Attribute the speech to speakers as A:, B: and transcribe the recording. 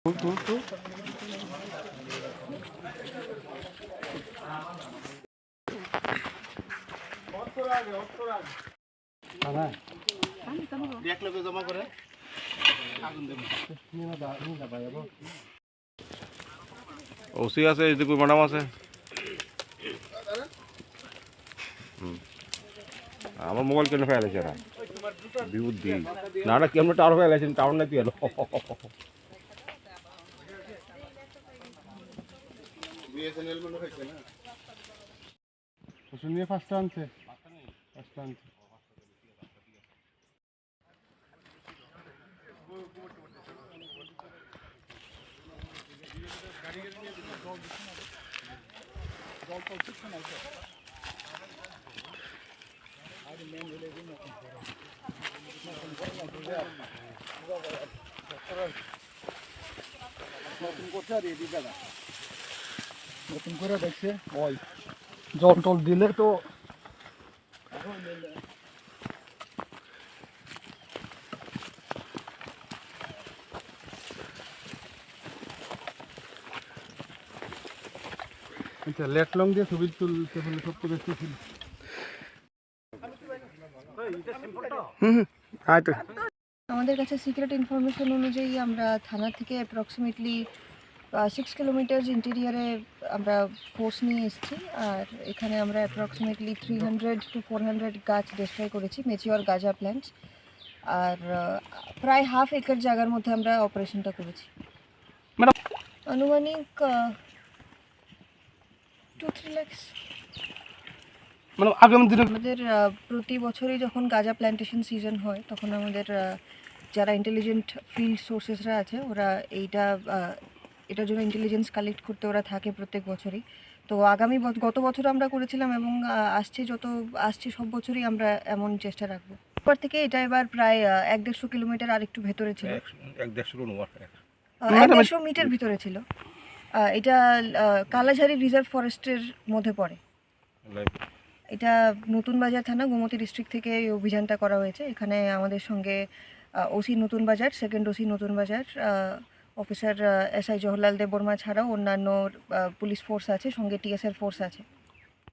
A: OC আছে, এদিকে madam আছে। আমার মোবাইল কেন ফেলে আছে? বিউদ্ধি না না, কেমন টাওয়ার ফেলে আছেন? টাওয়ার নাকি এলো
B: নিয়ে ফার্স্টটা আনছে, ফার্স্টটা আনছে। নতুন করে দেখছে ওই জল টল দিলে তো আচ্ছা, লেট লং দিয়ে ছবি তুলতে হলে সব তো দেখতে ছিল।
C: আমাদের কাছে সিক্রেট ইনফরমেশন অনুযায়ী আমরা থানা থেকে অ্যাপ্রক্সিমেটলি 6 কিলোমিটার ইন্টেরিয়ারে আমরা ফোর্স নিয়ে এসেছি। আর এখানে আমরা অ্যাপ্রক্সিমেটলি 300 to 400 গাছ ডিস্ট্রয় করেছি, মেচিওর গাঁজা প্ল্যান্টস। আর প্রায় হাফ একর জায়গার মধ্যে আমরা অপারেশনটা করেছি। আনুমানিক 2-3 লাখ।
B: মানে আগামী দিনে
C: আমাদের প্রতি বছরই যখন গাঁজা প্ল্যান্টেশন সিজন হয় তখন আমাদের যারা ইন্টেলিজেন্ট ফিল্ড সোর্সেসরা আছে ওরা এটার জন্য ইন্টেলিজেন্স কালেক্ট করতে ওরা থাকে প্রত্যেক বছরই। তো গত বছর আমরা করেছিলাম এবং আসছে সব বছরই আমরা এমন চেষ্টা রাখবো। এরপর থেকে এটা এবার প্রায় 1-150 কিলোমিটার আর একটু ভেতরে ছিল, 150 মিটার ভিতরে ছিল। এটা কালাঝারি রিজার্ভ ফরেস্টের মধ্যে পড়ে। এটা নতুন বাজার থানা, গোমতী ডিস্ট্রিক্ট থেকে এই অভিযানটা করা হয়েছে। এখানে আমাদের সঙ্গে ওসি নতুন বাজার, সেকেন্ড ওসি নতুন বাজার, অফিসার SI জওহরলাল দেববর্মা ছাড়াও অন্যান্য পুলিশ ফোর্স আছে, সঙ্গে TSR ফোর্স আছে।